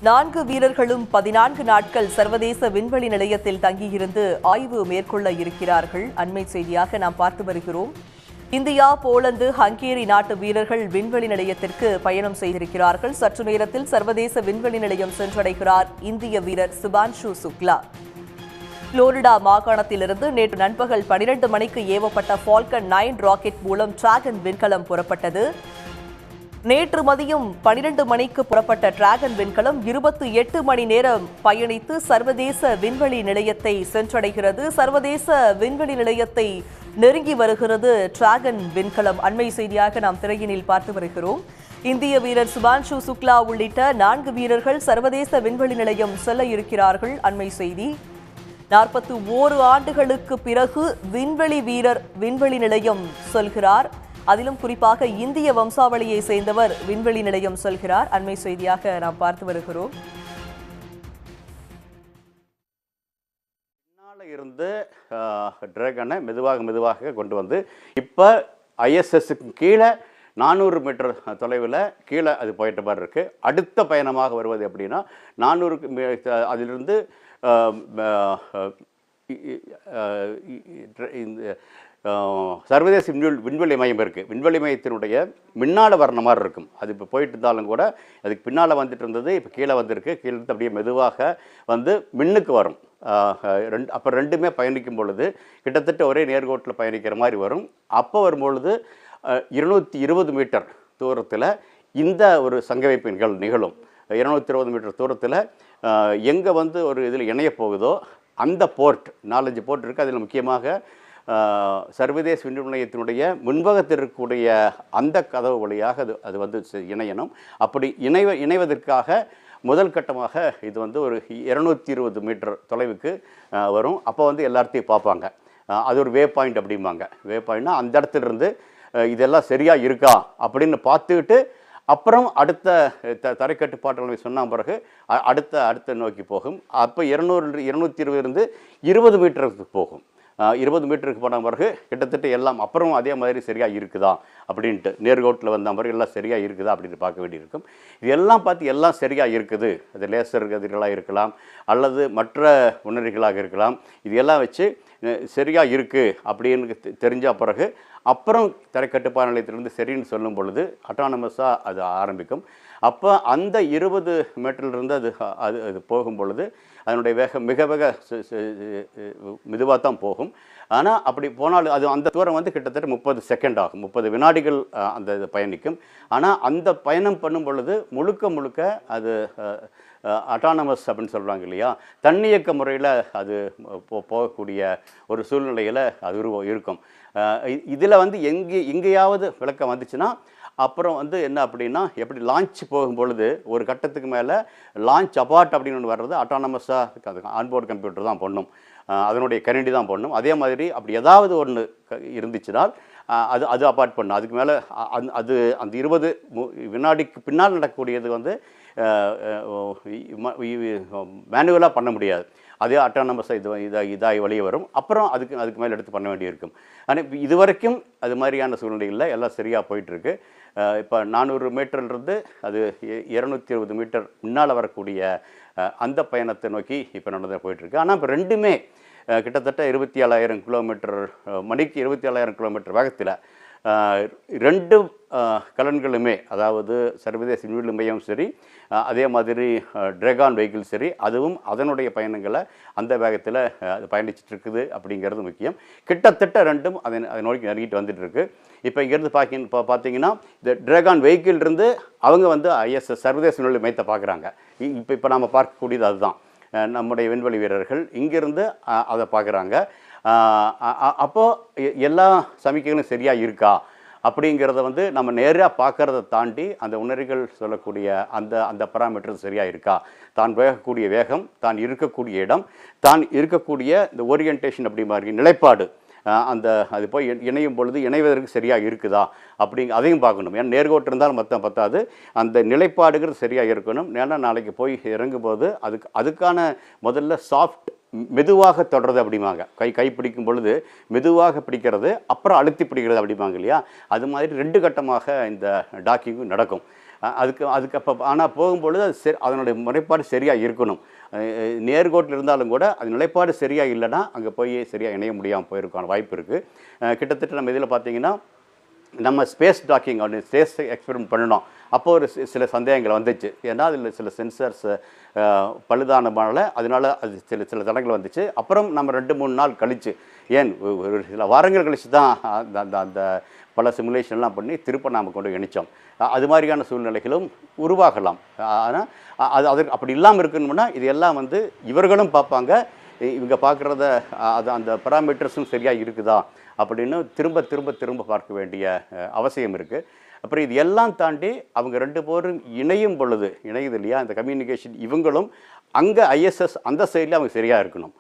4 வீரர்களும் 14 நாட்கள் சர்வதேச விண்வெளி நிலையத்தில் தங்கியிருந்து ஆய்வு மேற்கொள்ள இருக்கிறார்கள். அண்மை செய்தியாக நாம் பார்த்து வருகிறோம். இந்தியா, போலந்து, ஹங்கேரி நாட்டு வீரர்கள் விண்வெளி நிலையத்திற்கு பயணம் செய்திருக்கிறார்கள். சற்று நேரத்தில் சர்வதேச விண்வெளி நிலையம் சென்றடைகிறார் இந்திய வீரர் சுபான்ஷு சுக்லா. புளோரிடா மாகாணத்திலிருந்து நேற்று நண்பகல் 12 மணிக்கு ஏவப்பட்ட ஃபால்கன் 9 ராக்கெட் மூலம் டிராகன் விண்கலம் புறப்பட்டது. நேற்று மதியம் 12 மணிக்கு புறப்பட்ட டிராகன் விண்கலம் 28 மணி நேரம் பயணித்து சர்வதேச விண்வெளி நிலையத்தை சென்றடைகிறது. சர்வதேச விண்வெளி நிலையத்தை நெருங்கி வருகிறது டிராகன் விண்கலம். அண்மை செய்தியாக நாம் திரையினில் பார்த்து வருகிறோம். இந்திய வீரர் சுபான்ஷு சுக்லா உள்ளிட்ட 4 வீரர்கள் சர்வதேச விண்வெளி நிலையம் செல்ல இருக்கிறார்கள். அண்மை செய்தி. 41 ஆண்டுகளுக்கு பிறகு விண்வெளி வீரர் விண்வெளி நிலையம் செல்கிறார். அதிலும் குறிப்பாக இந்திய வம்சாவளியை சேர்ந்தவர் விண்வெளி நிலையம் செல்கிறார். அண்மை செய்தியாக நாம் பார்த்து வருகிறோம். பின்னால இருந்து டிராகனை மெதுவாக கொண்டு வந்து இப்போ ஐஎஸ்எஸ்க்கு கீழே 400 மீட்டர் தொலைவில் கீழே அது போயிட்ட மாதிரி இருக்குது. அடுத்த பயணமாக வருவது எப்படின்னா 400 அதிலிருந்து சர்வதேச விண்வெளி மையம் இருக்குது. விண்வெளி மையத்தினுடைய முன்னால் வர்ற மாதிரி இருக்கும். அது இப்போ போயிட்டு இருந்தாலும் கூட அதுக்கு பின்னால் வந்துட்டு இருந்தது, இப்போ கீழே வந்திருக்கு. கீழே அப்படியே மெதுவாக வந்து மின்னுக்கு வரும். அப்போ ரெண்டுமே பயணிக்கும் பொழுது கிட்டத்தட்ட ஒரே நேர்கோட்டில் பயணிக்கிற மாதிரி வரும். அப்போ வரும்பொழுது 220 மீட்டர் தூரத்தில் இந்த ஒரு சங்கவைப்பு நிகழும். 220 மீட்டர் தூரத்தில் எங்கே வந்து ஒரு இதில் இணைய போகுதோ அந்த போர்ட் 4-5 போர்ட் இருக்குது. அதில் முக்கியமாக சர்வதேச விண்வெளி நிலையத்தினுடைய முன்பகத்தில் இருக்கக்கூடிய அந்த கதவு வழியாக அது வந்து இணையணும். அப்படி இணைவதற்காக முதல் கட்டமாக இது வந்து ஒரு 220 மீட்டர் தொலைவுக்கு வரும். அப்போ வந்து எல்லாத்தையும் பார்ப்பாங்க. அது ஒரு வே பாயிண்ட் அப்படிம்பாங்க. வே பாயிண்ட்னா அந்த இடத்துல இருந்து இதெல்லாம் சரியாக இருக்கா அப்படின்னு பார்த்துக்கிட்டு அப்புறம் அடுத்த தரைக்கட்டுப்பாட்டு சொன்ன பிறகு அடுத்த நோக்கி போகும். அப்போ 220 இருந்து 20 மீட்டருக்கு போகும். 20 மீட்டருக்கு போன பிறகு கிட்டத்தட்ட எல்லாம் அப்புறம் அதே மாதிரி சரியாக இருக்குதா அப்படின்ட்டு நேர்கோட்டில் வந்த பிறகு எல்லாம் சரியாக இருக்குதா அப்படின்னு பார்க்க வேண்டியிருக்கும். இதெல்லாம் பார்த்து எல்லாம் சரியாக இருக்குது. அது லேசர் கதிர்களாக இருக்கலாம் அல்லது மற்ற உணரிகளாக இருக்கலாம். இதெல்லாம் வச்சு சரியாக இருக்குது அப்படின்னு தெரிஞ்ச பிறகு அப்புறம் தரைக்கட்டுப்பாடு நிலையத்திலிருந்து சரின்னு சொல்லும் பொழுது அட்டானமஸாக அது ஆரம்பிக்கும். அப்போ அந்த 20 மீட்டர்லேருந்து அது போகும் பொழுது அதனுடைய வேகம் மிக மெதுவாக தான் போகும். ஆனால் அப்படி போனாலும் அது அந்த தூரம் வந்து கிட்டத்தட்ட 30 செகண்ட் ஆகும். 30 வினாடிகள் அந்த இது பயணிக்கும். ஆனால் அந்த பயணம் பண்ணும் பொழுது முழுக்க அது அட்டானமஸ் அப்படின்னு சொல்கிறாங்க இல்லையா, தன்னியக்க முறையில் அது போகக்கூடிய ஒரு சூழ்நிலையில் அது இருக்கும். இதில் வந்து எங்கேயாவது விளக்கம் வந்துச்சுன்னா அப்புறம் வந்து என்ன அப்படின்னா, எப்படி லான்ச் போகும்பொழுது ஒரு கட்டத்துக்கு மேலே லான்ச் அபார்ட் அப்படின்னு ஒன்று வர்றது அட்டானமஸாக அது ஆன்போர்டு கம்ப்யூட்டர் தான் பண்ணும். அதனுடைய கணினி தான் பண்ணும். அதே மாதிரி அப்படி ஏதாவது ஒன்று இருந்துச்சுனால் அது அபார்ட் பண்ணும். அதுக்கு மேலே அது அந்த 20 வினாடிக்கு பின்னால் நடக்கக்கூடியது வந்து மேனுவலாக பண்ண முடியாது. அதே அட்டானமஸாக இதாகி வெளியே வரும். அப்புறம் அதுக்கு மேலே எடுத்து பண்ண வேண்டியிருக்கும். ஆனால் இதுவரைக்கும் அது மாதிரியான சூழ்நிலைகளில் எல்லாம் சரியாக போயிட்டுருக்கு. இப்போ 400 மீட்டர்லேருந்து அது 220 மீட்டர் முன்னால் வரக்கூடிய அந்த பயணத்தை நோக்கி இப்போ நடந்து போயிட்டுருக்கு. ஆனால் இப்போ ரெண்டுமே கிட்டத்தட்ட 27,000 கிலோமீட்டர் மணிக்கு 27,000 கிலோமீட்டர் வேகத்தில் 2 கலன்களுமே, அதாவது சர்வதேச விண்வெளி மையம் சரி, அதே மாதிரி டிராகன் வெஹிக்கிள் சரி, அதுவும் அதனுடைய பயணங்களை அந்த வேகத்தில் அது பயணிச்சுட்டு இருக்குது அப்படிங்கிறது முக்கியம். கிட்டத்தட்ட ரெண்டும் அதை நோக்கி நெருங்கிட்டு வந்துட்டு இருக்கு. இப்போ இங்கேருந்து பார்த்தீங்கன்னா இந்த டிராகன் வெஹிக்கிள் இருந்து அவங்க வந்து ஐஎஸ்எஸ் சர்வதேச விண்வெளி மையத்தை பார்க்குறாங்க. இப்போ நம்ம பார்க்கக்கூடியது அதுதான். நம்முடைய விண்வெளி வீரர்கள் இங்கிருந்து அதை பார்க்குறாங்க. அப்போது எல்லா சமிக்கைகளும் சரியாக இருக்கா அப்படிங்கிறத வந்து நம்ம நேராக பார்க்குறத தாண்டி அந்த உணரிகள் சொல்லக்கூடிய அந்த பராமீட்டர் சரியாக இருக்கா, தான் வேகக்கூடிய வேகம், தான் இருக்கக்கூடிய இடம், தான் இருக்கக்கூடிய இந்த ஓரியன்டேஷன் அப்படி மாதிரி நிலைப்பாடு, அது போய் இணையும் பொழுது இணைவதற்கு சரியாக இருக்குதா அதையும் பார்க்கணும். ஏன்னா நேர்கோட்டு இருந்தாலும் மொத்தம் பத்தாது, அந்த நிலைப்பாடுங்கிறது சரியாக இருக்கணும். ஏன்னா நாளைக்கு போய் இறங்கும்போது அதுக்கான முதல்ல சாஃப்ட் மெதுவாக தொடர்றது அப்படிம்பாங்க. கை பிடிக்கும் பொழுது மெதுவாக பிடிக்கிறது, அப்புறம் அழுத்தி பிடிக்கிறது அப்படிம்பாங்க இல்லையா. அது மாதிரி 2 கட்டமாக இந்த டாக்கிங்கும் நடக்கும். அதுக்கு அதுக்கு அப்போ ஆனால் போகும்பொழுது அது அதனுடைய முறைப்பாடு சரியாக இருக்கணும். நேர்கோட்டில் இருந்தாலும் கூட அது நிலைப்பாடு சரியாக இல்லைன்னா அங்கே போய் சரியாக இணைய முடியாமல் போயிருக்கான வாய்ப்பு இருக்குது. கிட்டத்தட்ட நம்ம இதில் பார்த்தீங்கன்னா நம்ம ஸ்பேஸ் டாக்கிங் அப்படின்னு ஸ்பேஸ் எக்ஸ்பெரிமெண்ட் பண்ணினோம். அப்போது ஒரு சில சந்தேகங்கள் வந்துச்சு. ஏன்னா அதில் சில சென்சர்ஸ் பழுதானதுனால அதனால அது சில சில தடங்கள் வந்துச்சு. அப்புறம் நம்ம 2-3 நாள் கழித்து, ஏன் ஒரு சில வாரங்கள் கழித்து தான் அந்த அந்த அந்த பல சிமுலேஷன்லாம் பண்ணி திரும்ப நாம் கொண்டு இணைச்சோம். அது மாதிரியான சூழ்நிலைகளும் உருவாகலாம். ஆனால் அதற்கு அப்படி இல்லாமல் இருக்கணும்னா இது எல்லாம் வந்து இவர்களும் பார்ப்பாங்க. இவங்க பார்க்குறத அது அந்த பராமீட்டர்ஸும் சரியாக இருக்குதா அப்படின்னு திரும்ப திரும்ப திரும்ப பார்க்க வேண்டிய அவசியம் இருக்குது. அப்புறம் இது எல்லாம் தாண்டி அவங்க 2 பேரும் இணையும் பொழுது இணையுது இல்லையா, இந்த கம்யூனிகேஷன் இவங்களும் அங்கே ஐஎஸ்எஸ் அந்த சைடில் அவங்க சரியாக இருக்கணும்.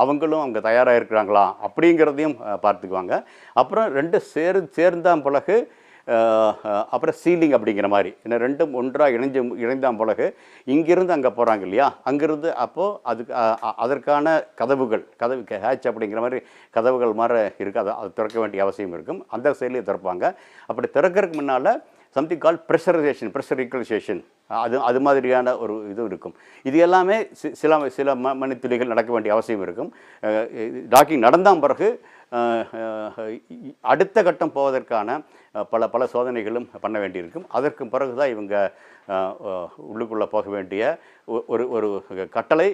அவங்களும் அவங்க தயாராக இருக்கிறாங்களா அப்படிங்கிறதையும் பார்த்துக்குவாங்க. அப்புறம் 2 சேர்ந்தாம் பிறகு அப்புறம் சீலிங் அப்படிங்கிற மாதிரி ஏன்னா 2ம் ஒன்றாக இணைந்தாம் பிறகு இங்கிருந்து அங்கே போகிறாங்க இல்லையா, அங்கிருந்து அப்போது அதுக்கு அதற்கான கதவு ஹேட்ச் அப்படிங்கிற மாதிரி கதவுகள் மாதிரி இருக்குது. அது திறக்க வேண்டிய அவசியம் இருக்கும். அந்த சைட்லேயே திறப்பாங்க. அப்படி திறக்கிறதுக்கு முன்னால் சம்திங் கால் ப்ரெஷர் ஈக்குவலைசேஷன் அது மாதிரியான ஒரு இது இருக்கும். இது எல்லாமே சில மணித்துளிகள் நடக்க வேண்டிய அவசியம் இருக்கும். டாக்கிங் நடந்தால் பிறகு அடுத்த கட்டம் போவதற்கான பல சோதனைகளும் பண்ண வேண்டியிருக்கும். அதற்கு பிறகு தான் இவங்க உள்ளுக்குள்ளே போக வேண்டிய ஒரு கட்டளை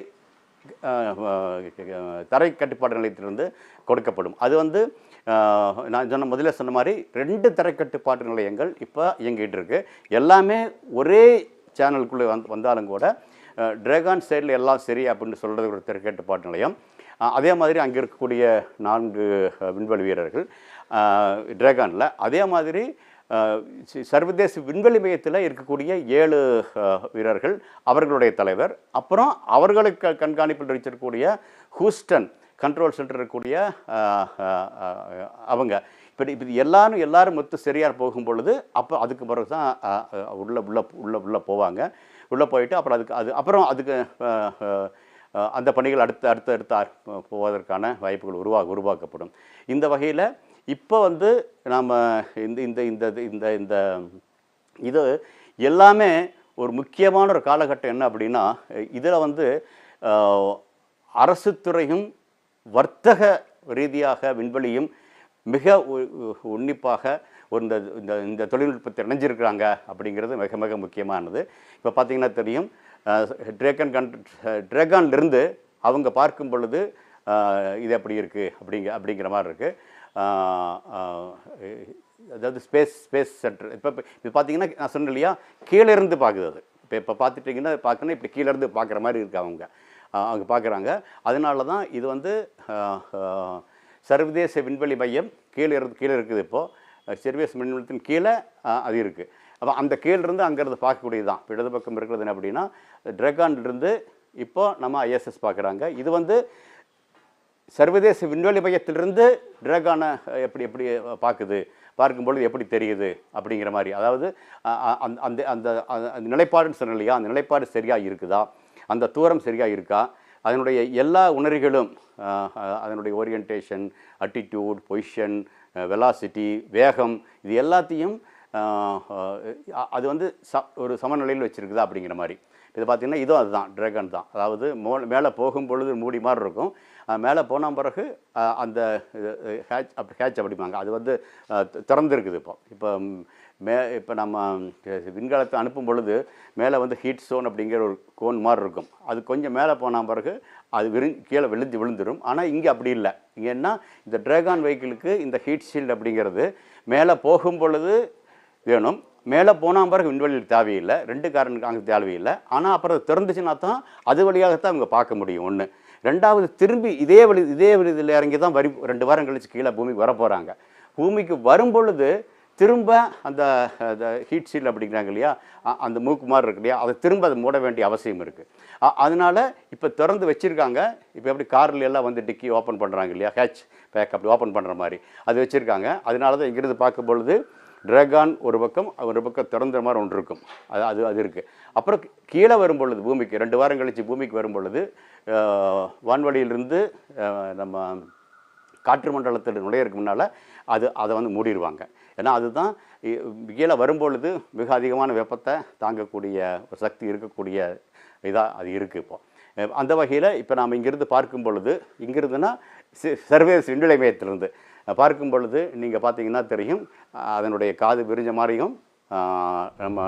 தரை கட்டுப்பாடு நிலையத்திலிருந்து கொடுக்கப்படும். அது வந்து நான் முதல்ல சொன்ன மாதிரி 2 தரை கட்டுப்பாட்டு நிலையங்கள் இப்போ இயங்கிட்டு இருக்கு. எல்லாமே ஒரே சேனலுக்குள்ளே வந்தாலும் கூட டிராகன் சைடில் எல்லாம் சரி அப்படின்னு சொல்கிறது ஒரு தரை கட்டுப்பாட்டு நிலையம். அதே மாதிரி அங்கே இருக்கக்கூடிய 4 விண்வெளி வீரர்கள் டிராகனில், அதே மாதிரி சர்வதேச விண்வெளி மையத்தில் இருக்கக்கூடிய 7 வீரர்கள், அவர்களுடைய தலைவர், அப்புறம் அவர்களுக்கு கண்காணிப்பில் வச்சிருக்கக்கூடிய ஹூஸ்டன் கண்ட்ரோல் சென்டர் இருக்கக்கூடிய அவங்க இப்படி எல்லாரும் மொத்த சரியாக போகும் பொழுது அப்போ அதுக்கு பிறகு தான் உள்ள போவாங்க. உள்ளே போயிட்டு அப்புறம் அதுக்கு அந்த பணிகள் அடுத்து போவதற்கான வாய்ப்புகள் உருவாக்கப்படும். இந்த வகையில் இப்போ வந்து நாம் இந்த இது எல்லாமே ஒரு முக்கியமான ஒரு காலகட்டம். என்ன அப்படின்னா, இதில் வந்து அரசு துறையும் வர்த்தக ரீதியாக விண்வெளியும் மிக உன்னிப்பாக இந்த தொழில்நுட்பத்தை இணைஞ்சிருக்கிறாங்க அப்படிங்கிறது மிக மிக முக்கியமானது. இப்போ பார்த்தீங்கன்னா தெரியும், டிராகன்லேருந்து அவங்க பார்க்கும் பொழுது இது எப்படி இருக்குது அப்படிங்கிற மாதிரி இருக்குது. அதாவது ஸ்பேஸ் சென்டர் இப்போ பார்த்தீங்கன்னா நான் சொன்னேன் இல்லையா, கீழே இருந்து பார்க்குது. அது இப்போ பார்த்துட்டிங்கன்னா பார்க்கணும், இப்படி கீழேருந்து பார்க்குற மாதிரி இருக்குது அவங்க பார்க்குறாங்க. அதனால தான் இது வந்து சர்வதேச விண்வெளி மையம் கீழே இருக்குது. இப்போது சர்வதேச விண்வெளித்தின் கீழே அது இருக்குது. அப்போ அந்த கீழிருந்து அங்கேருந்து பார்க்கக்கூடியது தான். இப்போ இடது பக்கம் இருக்கிறது என்ன அப்படின்னா, டிராகன்லேருந்து இப்போ நம்ம ஐஎஸ்எஸ் பார்க்குறாங்க. இது வந்து சர்வதேச விண்வெளி மையத்திலிருந்து டிராகனை எப்படி பார்க்கும்பொழுது எப்படி தெரியுது அப்படிங்கிற மாதிரி. அதாவது அந்த அந்த அந்த நிலைப்பாடுன்னு சொன்னோம் இல்லையா, அந்த நிலைப்பாடு சரியாக இருக்குதா, அந்த தூரம் சரியாக இருக்கா, அதனுடைய எல்லா உணர்வுகளும் அதனுடைய ஓரியன்டேஷன், அட்டிடியூட், பொசிஷன், வெலாசிட்டி, வேகம், இது எல்லாத்தையும் அது வந்து ஒரு சமநிலையில் வச்சுருக்குதா அப்படிங்கிற மாதிரி. இது பார்த்திங்கன்னா இதுவும் அதுதான், டிராகன் தான். அதாவது மேலே போகும்பொழுது மூடி மாதிரி இருக்கும். மேலே போன பிறகு அந்த ஹேட்ச் அப்படிப்பாங்க, அது வந்து திறந்துருக்குது. இப்போ நம்ம விண்கலத்தை அனுப்பும் பொழுது மேலே வந்து ஹீட் சோன் அப்படிங்கிற ஒரு கோன் மாதிரி இருக்கும். அது கொஞ்சம் மேலே போன பிறகு அது கீழே விழுந்துடும். ஆனால் இங்கே அப்படி இல்லை. இங்கே என்ன, இந்த டிராகன் வெஹிக்கிளுக்கு இந்த ஹீட் ஷீல்டு அப்படிங்கிறது மேலே போகும் பொழுது வேணும். மேலே போனால் பிறகு விண்வெளியில் தேவையில்லை. 2 காரணத்துக்கு அங்கே தேவையில்லை. ஆனால் அப்புறம் திறந்துச்சுன்னா தான் அது வழியாகத்தான் அவங்க பார்க்க முடியும். ஒன்று. 2வது, திரும்பி இதே வழியில் இறங்கி தான் 2 வாரம் கழிச்சு கீழே பூமிக்கு வர போகிறாங்க. பூமிக்கு வரும் பொழுது திரும்ப அந்த ஹீட் ஷீல்டு அப்படிங்கிறாங்க இல்லையா, அந்த மூக்கு மாதிரி இருக்கு இல்லையா, அதை திரும்ப அதை மூட வேண்டிய அவசியம் இருக்குது. அதனால இப்போ திறந்து வச்சுருக்காங்க. இப்போ எப்படி காரில் எல்லாம் வந்து டிக்கி ஓப்பன் பண்ணுறாங்க இல்லையா, ஹேட்ச் பேக் அப்படி ஓப்பன் பண்ணுற மாதிரி அது வச்சுருக்காங்க. அதனால தான் இங்கிருந்து பார்க்கும் பொழுது டிராகன் ஒரு பக்கம் திறந்த மாதிரி ஒன்று இருக்கும். அது இருக்குது. அப்புறம் கீழே வரும் பொழுது பூமிக்கு 2 வாரம் கழித்து பூமிக்கு வரும் பொழுது வான்வெளியிலிருந்து நம்ம காற்று மண்டலத்தில் நுழையிறதுக்கு முன்னால் அதை வந்து மூடிடுவாங்க. ஏன்னா அதுதான் கீழே வரும்பொழுது மிக அதிகமான வெப்பத்தை தாங்கக்கூடிய ஒரு சக்தி இருக்கக்கூடிய இதாக அது இருக்குது இப்போ. அந்த வகையில் இப்போ நாம் இங்கிருந்து பார்க்கும் பொழுது, இங்கிருந்துன்னா சர்வதேச விண்வெளி மையத்திலிருந்து பார்க்கும் பொழுது நீங்கள் பார்த்தீங்கன்னா தெரியும், அதனுடைய காது விரிஞ்ச மாதிரியும் நம்ம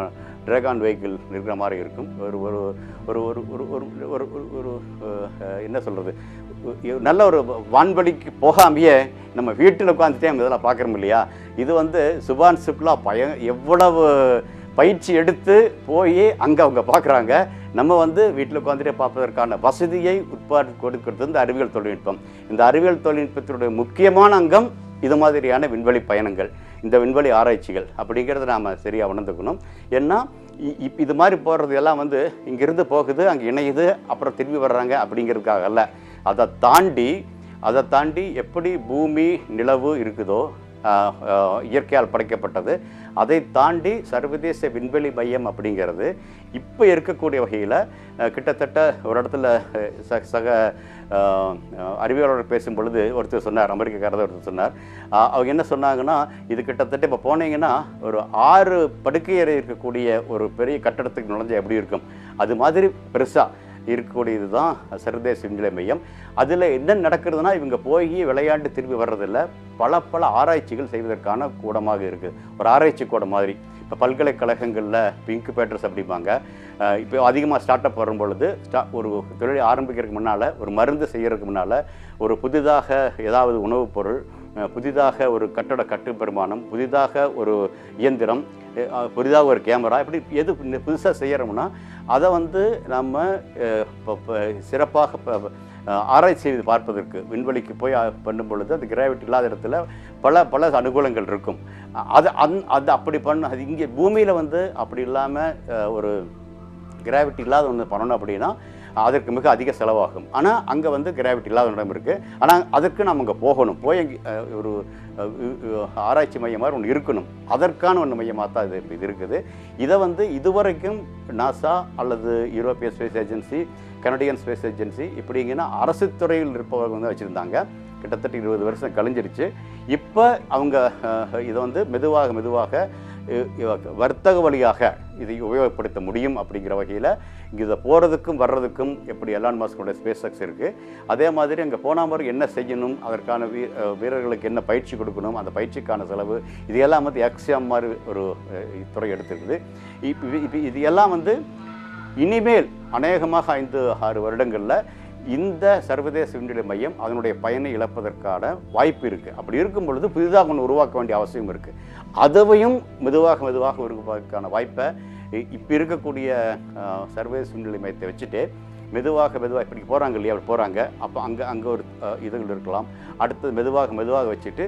டிராகன் வெஹிக்கிள் இருக்கிற மாதிரி இருக்கும். ஒரு ஒரு ஒரு ஒரு ஒரு ஒரு ஒரு ஒரு என்ன சொல்கிறது, நல்ல ஒரு வான்வெளிக்கு போகாமையே நம்ம வீட்டில் உட்காந்துட்டே நம்ம இதெல்லாம் பார்க்குறோம் இல்லையா. இது வந்து சுபான் சுக்லா எவ்வளவு பயிற்சி எடுத்து போய் அங்கே அவங்க பார்க்குறாங்க. நம்ம வந்து வீட்டில் உட்காந்துட்டே பார்ப்பதற்கான வசதியை கொடுக்கிறது இந்த அறிவியல் தொழில்நுட்பம். இந்த அறிவியல் தொழில்நுட்பத்தினுடைய முக்கியமான அங்கம் இது மாதிரியான விண்வெளி பயணங்கள், இந்த விண்வெளி ஆராய்ச்சிகள் அப்படிங்கிறத நாம் சரியாக உணர்ந்துக்கணும். ஏன்னா இது மாதிரி போகிறது எல்லாம் வந்து இங்கேருந்து போகுது, அங்கே இணையுது, அப்புறம் திரும்பி வர்றாங்க அப்படிங்கிறதுக்காக அல்ல. அதை தாண்டி எப்படி பூமி நிலவு இருக்குதோ இயற்கையால் படைக்கப்பட்டது, அதை தாண்டி சர்வதேச விண்வெளி மையம் அப்படிங்கிறது இப்போ இருக்கக்கூடிய வகையில் கிட்டத்தட்ட ஒரு இடத்துல சக அறிவியலாளர் பேசும் பொழுது ஒருத்தர் சொன்னார், அமெரிக்காரர் ஒருத்தர் சொன்னார், அவங்க என்ன சொன்னாங்கன்னா, இது கிட்டத்தட்ட இப்போ போனீங்கன்னா ஒரு 6 படுக்கையறை இருக்கக்கூடிய ஒரு பெரிய கட்டடத்துக்கு நுழைஞ்சா எப்படி இருக்கும், அது மாதிரி பெருசாக இருக்கக்கூடியது தான் சர்வதேச விண்வெளி மையம். அதில் என்ன நடக்கிறதுனா, இவங்க போய் விளையாண்டு திரும்பி வர்றதில்ல, பல ஆராய்ச்சிகள் செய்வதற்கான கூடமாக இருக்குது. ஒரு ஆராய்ச்சி கூடம் மாதிரி. இப்போ பல்கலைக்கழகங்களில் இன்குபேட்டர்ஸ் அப்படிம்பாங்க. இப்போ அதிகமாக ஸ்டார்ட் அப் வரும்பொழுது ஒரு தொழில் ஆரம்பிக்கிறதுக்கு முன்னால், ஒரு மருந்து செய்கிறதுக்கு முன்னால், ஒரு புதிதாக ஏதாவது உணவுப் பொருள், புதிதாக ஒரு கட்டட கட்டுப்பெருமானம், புதிதாக ஒரு இயந்திரம், புதிதாக ஒரு கேமரா, இப்படி எது புதுசாக செய்கிறோம்னா அதை வந்து நம்ம சிறப்பாக ஆராய்ச்சி செய்து பார்ப்பதற்கு விண்வெளிக்கு போய் பண்ணும் பொழுது அந்த கிராவிட்டி இல்லாத இடத்துல பல அனுகூலங்கள் இருக்கும். அது அப்படி அது இங்கே பூமியில் வந்து அப்படி இல்லாமல் ஒரு கிராவிட்டி இல்லாத ஒன்று பண்ணணும் அப்படின்னா அதற்கு மிக அதிக செலவாகும். ஆனால் அங்கே வந்து கிராவிட்டி இல்லாத இடம் இருக்குது. ஆனால் அதற்கு நம்ம அங்கே போகணும், போய் ஒரு ஆராய்ச்சி மையம் மாதிரி ஒன்று இருக்கணும். அதற்கான ஒன்று மையமாக தான் இது இருக்குது. இதை வந்து இதுவரைக்கும் நாசா அல்லது யூரோப்பிய space agency, Canadian space agency இப்படிங்கன்னா அரசு துறையில் இருப்பவர்கள் வந்து வச்சுருந்தாங்க. கிட்டத்தட்ட 20 வருஷம் கழிஞ்சிருச்சு. இப்போ அவங்க இதை வந்து மெதுவாக வர்த்தக வழியாக இதை உபயோகப்படுத்த முடியும் அப்படிங்கிற வகையில் இதை போகிறதுக்கும் வர்றதுக்கும் எப்படி எலான் மஸ்கோட ஸ்பேஸ் எக்ஸ் இருக்குது, அதே மாதிரி அங்கே போன மாதிரி என்ன செய்யணும், அதற்கான வீரர்களுக்கு என்ன பயிற்சி கொடுக்கணும், அந்த பயிற்சிக்கான செலவு, இது எல்லாம் வந்து எக்ஸாம் மாதிரி ஒரு துறை எடுத்துருக்குது. இப்போ இது எல்லாம் வந்து இனிமேல் அநேகமாக 5-6 வருடங்களில் இந்த சர்வதேச விண்வெளி மையம் அதனுடைய பயனை இழப்பதற்கான வாய்ப்பு இருக்குது. அப்படி இருக்கும் பொழுது புதிதாக ஒன்று உருவாக்க வேண்டிய அவசியம் இருக்குது. அதையும் மெதுவாக உருவாக்கான வாய்ப்பை இப்போ இருக்கக்கூடிய சர்வதேச விண்வெளி மையத்தை வச்சுட்டு மெதுவாக இப்படி போகிறாங்க இல்லையா, அப்படி போகிறாங்க. அப்போ அங்கே ஒரு இதுகள் இருக்கலாம். அடுத்தது மெதுவாக வச்சுட்டு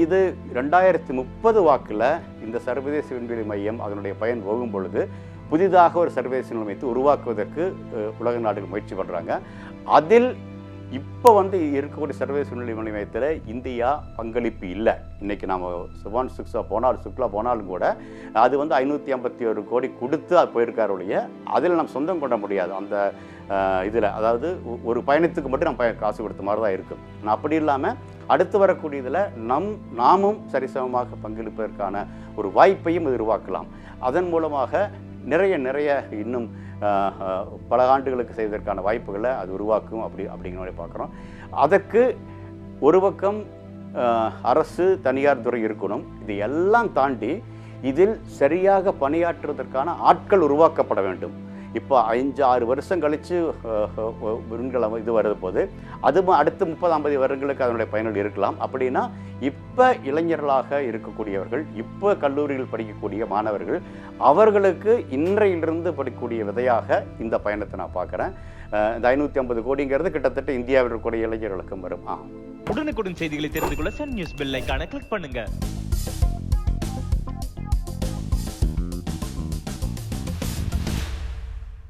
இது 2030 வாக்கில் இந்த சர்வதேச விண்வெளி மையம் அதனுடைய பயன் போகும் பொழுது புதிதாக ஒரு சர்வதேச விண்வெளி மையத்தை உருவாக்குவதற்கு உலக நாடுகள் முயற்சி பண்ணுறாங்க. அதில் இப்போ வந்து இருக்கக்கூடிய சர்வதேச விண்வெளி மையத்தில் இந்தியா பங்களிப்பு இல்லை. இன்றைக்கி நாம் சுபான் சுக்லா போனாலும் கூட அது வந்து 551 கோடி கொடுத்து அது போயிருக்காரு ஒழிய அதில் நம்ம சொந்தம் கொள்ள முடியாது. அந்த இதில் அதாவது ஒரு பயணத்துக்கு மட்டும் நம்ம காசு கொடுத்த மாதிரி தான் இருக்கும். அப்படி இல்லாமல் அடுத்து வரக்கூடிய இதில் நாமும் சரிசமமாக பங்களிப்பதற்கான ஒரு வாய்ப்பையும் உருவாக்கலாம். அதன் மூலமாக நிறைய இன்னும் பல ஆண்டுகளுக்கு செய்வதற்கான வாய்ப்புகளை அது உருவாக்கும் அப்படிங்கிற மாதிரி பார்க்குறோம். அதற்கு ஒரு பக்கம் அரசு தனியார் துறை இருக்கணும். இது எல்லாம் தாண்டி இதில் சரியாக பணியாற்றுவதற்கான ஆட்கள் உருவாக்கப்பட வேண்டும். இப்போ 5-6 வருஷம் கழித்து விண்கலம் இது வருது போது அது அடுத்து 30-50 வருடங்களுக்கு அதனுடைய பயன்கள் இருக்கலாம். அப்படின்னா இப்போ இளைஞர்களாக இருக்கக்கூடியவர்கள், இப்போ கல்லூரியில் படிக்கக்கூடிய மாணவர்கள், அவர்களுக்கு இன்றையிலிருந்து படிக்கக்கூடிய விதையாக இந்த பயணத்தை நான் பார்க்குறேன். இந்த 550 கோடிங்கிறது கிட்டத்தட்ட இந்தியாவில் இருக்கக்கூடிய இளைஞர்களுக்கும் வரும். உடனுக்குடன் செய்திகளை தெரிந்து கொள்ள சன் நியூஸ் பெல் ஐகானை கிளிக் பண்ணுங்க.